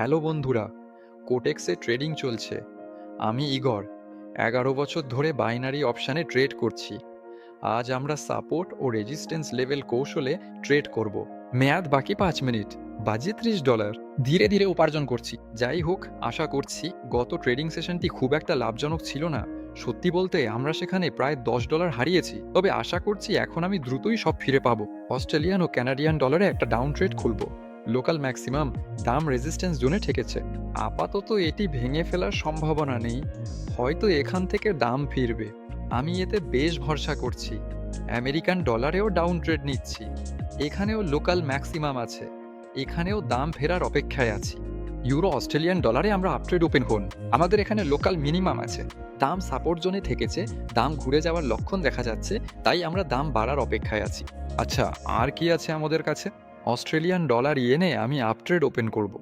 Hello বন্ধুরা, কোটেক্সে trading চলছে। আমি ইগর, 11 বছর ধরে বাইনারি অপশানে ট্রেড করছি। আজ আমরা সাপোর্ট ও রেজিস্ট্যান্স লেভেল কৌশলে ট্রেড করব। মেয়াদ বাকি 5 মিনিট, বাজেট $30। ধীরে ধীরে উপার্জন করছি। যাই হোক, আশা করছি গত ট্রেডিং সেশনটি খুব একটা লাভজনক ছিল না। সত্যি বলতে আমরা সেখানে প্রায় $10 হারিয়েছি। তবে আশা করছি এখন আমি দ্রুতই সব ফিরে পাবো। অস্ট্রেলিয়ান ও কানাডিয়ান ডলারে একটা ডাউন ট্রেড খুলব। লোকাল ম্যাক্সিমাম দাম রেজিস্ট্যান্স জোনে ঠেকেছে। আপাতত এটি ভেঙে ফেলার সম্ভাবনা নেই, হয়তো এখান থেকে দাম ফিরবে। আমি এতে বেশ ভরসা করছি। আমেরিকান ডলারেও ডাউন ট্রেড নিচ্ছি। এখানেও লোকাল ম্যাক্সিমাম আছে, এখানেও দাম ফেরার অপেক্ষায় আছি। ইউরো অস্ট্রেলিয়ান ডলারে আমরা আপট্রেড ওপেন হন। আমাদের এখানে লোকাল মিনিমাম আছে, দাম সাপোর্ট জোনে ঠেকেছে, দাম ঘুরে যাওয়ার লক্ষণ দেখা যাচ্ছে, তাই আমরা দাম বাড়ার অপেক্ষায় আছি। আচ্ছা, আর কি আছে আমাদের কাছে? অস্ট্রেলিয়ান ডলার ইয়েনে আমি আপট্রেড ওপেন করব।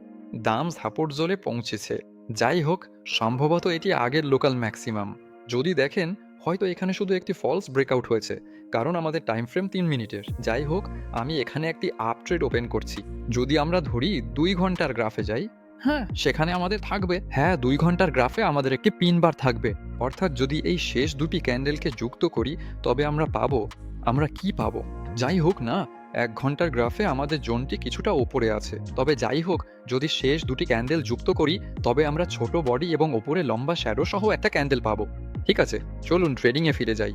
দাম সাপোর্ট জোনে পৌঁছেছে। যাই হোক, সম্ভবত এটি আগের লোকাল ম্যাক্সিমাম। যদি দেখেন, হয়তো এখানে শুধু একটি ফলস ব্রেকআউট হয়েছে, কারণ আমাদের টাইম ফ্রেম 3 মিনিটের। যাই হোক, আমি এখানে একটি আপ ট্রেড ওপেন করছি। যদি আমরা ধরি 2 ঘন্টার গ্রাফে যাই, হ্যাঁ, সেখানে আমাদের থাকবে, 2 ঘন্টার গ্রাফে আমাদের একটি পিন বার থাকবে। অর্থাৎ যদি এই শেষ দুটি ক্যান্ডেলকে যুক্ত করি, তবে আমরা কি পাবো? যাই হোক না, 1 ঘন্টার গ্রাফে আমাদের জোনটি কিছুটা ওপরে আছে। তবে যাই হোক, যদি শেষ দুটি ক্যান্ডেল যুক্ত করি, তবে আমরা ছোট বডি এবং ওপরে লম্বা শ্যাডো সহ একটা ক্যান্ডেল পাবো। ঠিক আছে, চলুন ট্রেডিংয়ে ফিরে যাই।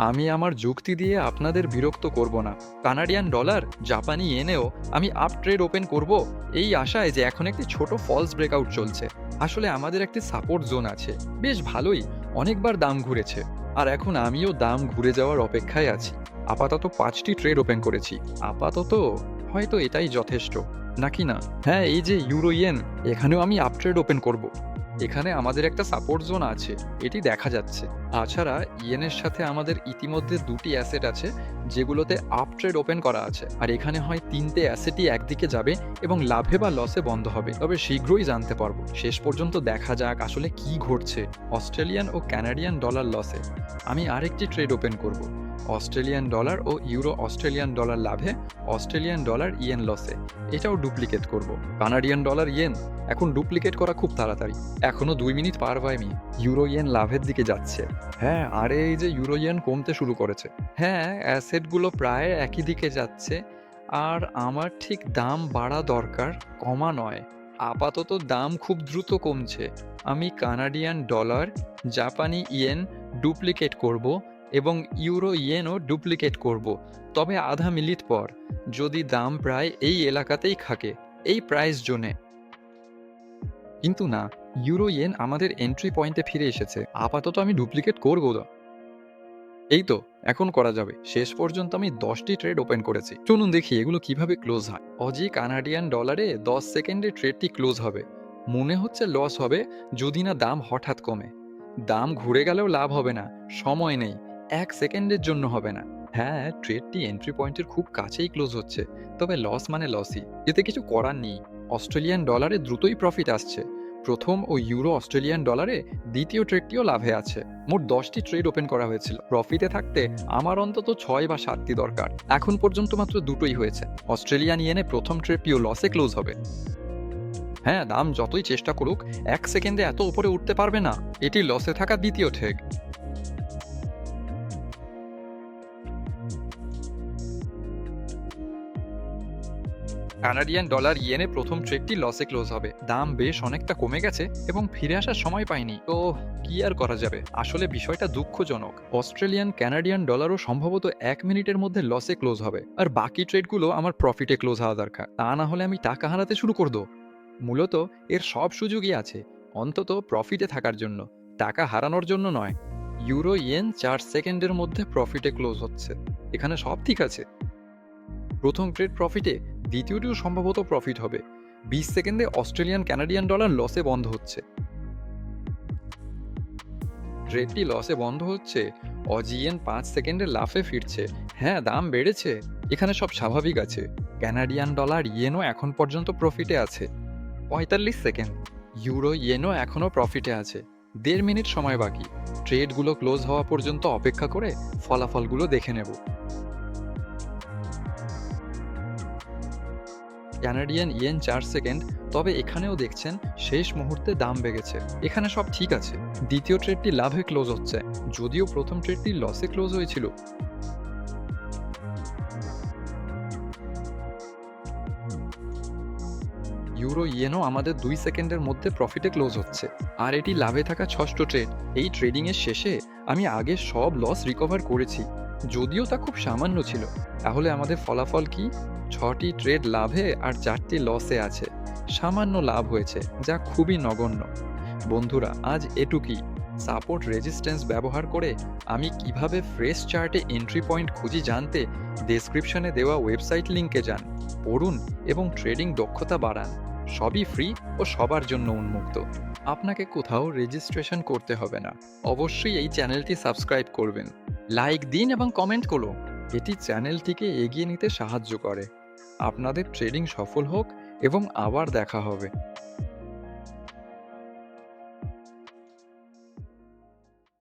আমি আমার যুক্তি দিয়ে আপনাদের বিরক্ত করব না। কানাডিয়ান ডলার, জাপানি ইয়েনেও আমি আপ ট্রেড ওপেন করব, এই আশায় যে এখন একটি ছোট ফলস ব্রেকআউট চলছে। আসলে আমাদের একটি সাপোর্ট জোন আছে, বেশ ভালোই, অনেকবার দাম ঘুরেছে। আর এখন আমিও দাম ঘুরে যাওয়ার অপেক্ষায় আছি। আপাতত 5টি ট্রেড ওপেন করেছি। আপাতত হয়তো এটাই যথেষ্ট, নাকি না? হ্যাঁ, এই যে ইউরো ইয়েন, এখানেও আমি আপ ট্রেড ওপেন করব। এখানে আমাদের একটা সাপোর্ট জোন আছে, এটি দেখা যাচ্ছে। তাছাড়া ইয়েনের সাথে আমাদের ইতিমধ্যে দুটি অ্যাসেট আছে, যেগুলোতে আপ ট্রেড ওপেন করা আছে। আর এখানে হয় 3টে অ্যাসেটই একদিকে যাবে এবং লাভে বা লসে বন্ধ হবে। তবে শীঘ্রই জানতে পারবো। শেষ পর্যন্ত দেখা যাক আসলে কি ঘটছে। অস্ট্রেলিয়ান ও কানাডিয়ান ডলার লসে আমি আরেকটি ট্রেড ওপেন করব। অস্ট্রেলিয়ান ডলার ও ইউরো অস্ট্রেলিয়ান ডলার লাভে, অস্ট্রেলিয়ান ডলার ইয়েন লসে, এটাও ডুপ্লিকেট করব। কানাডিয়ান ডলার ইয়েন এখন ডুপ্লিকেট করা খুব তাড়াতাড়ি, এখনো 2 মিনিট পার হয়নি। ইউরো ইয়েন লাভের দিকে যাচ্ছে। হ্যাঁ, আরে এই যে ইউরো ইয়েন কমতে শুরু করেছে। হ্যাঁ, অ্যাসেটগুলো প্রায় একই দিকে যাচ্ছে। আর আমার ঠিক দাম বাড়া দরকার, কমা নয়। আপাতত দাম খুব দ্রুত কমছে। আমি কানাডিয়ান ডলার, জাপানি ইয়েন ডুপ্লিকেট করব এবং ইউরো ইয়েনও ডুপ্লিকেট করব, তবে আধা মিনিট পর, যদি দাম প্রায় এই এলাকাতেই থাকে, এই প্রাইস জোনে। কিন্তু না, ইউরো ইয়েন আমাদের এন্ট্রি পয়েন্টে ফিরে এসেছে। আপাতত আমি ডুপ্লিকেট করবো না। এই তো, এখন করা যাবে। শেষ পর্যন্ত আমি 10টি ট্রেড ওপেন করেছি। চলুন দেখি এগুলো কিভাবে ক্লোজ হয়। অজি কানাডিয়ান ডলারে 10 সেকেন্ডে ট্রেডটি ক্লোজ হবে। মনে হচ্ছে লস হবে, যদি না দাম হঠাৎ কমে। দাম ঘুরে গেলেও লাভ হবে না, সময় নেই, 1 সেকেন্ডের জন্য হবে না। হ্যাঁ, ট্রেডটি এন্ট্রি পয়েন্টের খুব কাছেই ক্লোজ হচ্ছে, তবে লস মানে লসই, এতে কিছু করার নেই। অস্ট্রেলিয়ান ডলারে দ্রুতই প্রফিট আসছে। প্রথম ও ইউরো অস্ট্রেলিয়ান ডলারে দ্বিতীয় ট্রেডটিও লাভে আছে। মোট 10টি ট্রেড ওপেন করা হয়েছিল। প্রফিটে থাকতে আমার অন্তত 6 বা 7টি দরকার। এখন পর্যন্ত মাত্র দুটোই হয়েছে। অস্ট্রেলিয়ান ইয়েনে প্রথম ট্রেডটিও লসে ক্লোজ হবে। হ্যাঁ, দাম যতই চেষ্টা করুক, 1 সেকেন্ডে এত উপরে উঠতে পারবে না। এটি লসে থাকা দ্বিতীয় ট্রেড। কানাডিয়ান ডলার ইয়েনে প্রথম ট্রেডটি লসে ক্লোজ হবে। দাম বেশ অনেকটা কমে গেছে এবং ফিরে আসার সময় পাইনি, তো কি আর করা যাবে। আসলে বিষয়টা দুঃখজনক। অস্ট্রেলিয়ান কানাডিয়ান ডলারও সম্ভবত 1 মিনিটের মধ্যে লসে ক্লোজ হবে, আর বাকি ট্রেডগুলো আমার প্রফিটে ক্লোজ হওয়া দরকার। তা না হলে আমি টাকা হারাতে শুরু করব। মূলত এর সব সুযোগই আছে, অন্তত প্রফিটে থাকার জন্য, টাকা হারানোর জন্য নয়। ইউরো ইয়েন 4 সেকেন্ডের মধ্যে প্রফিটে ক্লোজ হচ্ছে। এখানে সব ঠিক আছে। প্রথম ট্রেড প্রফিটে, দ্বিতীয়টিও সম্ভবত প্রফিট হবে। 20 সেকেন্ডে অস্ট্রেলিয়ান কানাডিয়ান ডলার লসে বন্ধ হচ্ছে। ট্রেডটি লসে বন্ধ হচ্ছে। অজিয়েন 5 সেকেন্ডে লাফে ফিরছে। হ্যাঁ, দাম বেড়েছে, এখানে সব স্বাভাবিক আছে। কানাডিয়ান ডলার ইয়েনও এখন পর্যন্ত প্রফিটে আছে। 45 সেকেন্ড। ইউরো ইয়েনও এখনও প্রফিটে আছে। 1.5 মিনিট সময় বাকি। ট্রেডগুলো ক্লোজ হওয়া পর্যন্ত অপেক্ষা করে ফলাফলগুলো দেখে নেব। কানাডিয়ান ইয়েন 4 সেকেন্ড, তবে এখানেও দেখছেন শেষ মুহূর্তে দাম বেড়েছে। এখানে সব ঠিক আছে। দ্বিতীয় ট্রেডটি লাভে ক্লোজ হচ্ছে, যদিও প্রথম ট্রেডটি লসে ক্লোজ হয়েছিল। ইউরো ইয়েনও আমাদের 2 সেকেন্ডের মধ্যে প্রফিটে ক্লোজ হচ্ছে, আর এটি লাভে থাকা ষষ্ঠ ট্রেড। এই ট্রেডিংয়ের শেষে আমি আগে সব লস রিকভার করেছি, যদিও তা খুব সামান্য ছিল। তাহলে আমাদের ফলাফল কি? 6টি ট্রেড লাভে আর 4টি লসে আছে। সামান্য লাভ হয়েছে, যা খুবই নগণ্য। বন্ধুরা, আজ এটুকুই। সাপোর্ট রেজিস্ট্যান্স ব্যবহার করে আমি কিভাবে ফ্রেশ চার্টে এন্ট্রি পয়েন্ট খুঁজি জানতে ডেসক্রিপশনে দেওয়া ওয়েবসাইট লিঙ্কে যান, পড়ুন এবং ট্রেডিং দক্ষতা বাড়ান। সবই ফ্রি ও সবার জন্য উন্মুক্ত। আপনাকে কোথাও রেজিস্ট্রেশন করতে হবে না। অবশ্যই এই চ্যানেলটি সাবস্ক্রাইব করবেন, লাইক দিন এবং কমেন্ট করুন। এটি চ্যানেলটিকে এগিয়ে নিতে সাহায্য করে। আপনাদের ট্রেডিং সফল হোক এবং আবার দেখা হবে।